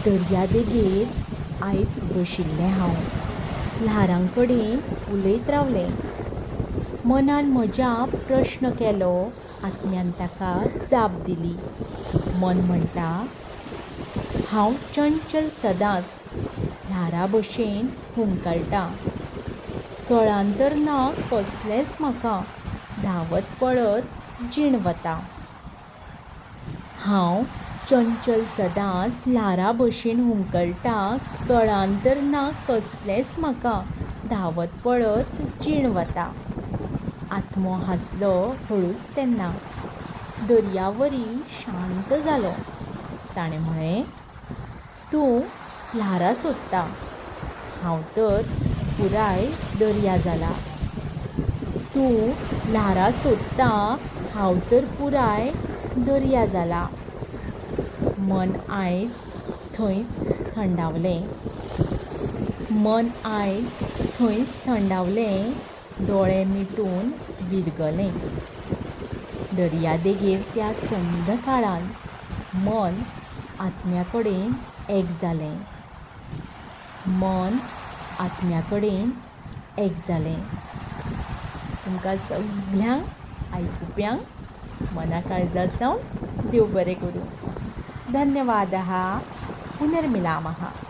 दर्यादेगेर आयज बशिल्लें हांव ल्हारां कडेन उलयत रावलें. मनान म्हज्या प्रश्न केलो, आत्म्यान ताका जाप दिली. मन म्हणटा, हांव चंचल सदांच ल्हारा भशेन हुमकळटा. कळान तर ना कसलेंच म्हाका, धांवत पळत जीण वता. हांव चंचल सदांच ल्हारा भशेन हुमकळटा. कळान तर ना कसलेंच म्हाका, धांवत पळत जीण वता. आत्मो हांसलो हळूच तेन्ना. दर्यावरी शांत जालो. ताणें म्हळें, तूं ल्हारां सोदता, हांव तर पुराय दर्या जाला. तूं ल्हारां सोदता, हांव तर पुराय दर्या जाला. मन आयज थंयच थंडावलें. दोळे मिटून विरगलें. दर्यादेगेर त्या संद काळान मन आत्म्या कडेन एक जालें. तुमकां सगळ्यांक आयकुप्यांक मना काळजासावन देव बरें करूं. धन्यवादः. पुनर्मिलामः.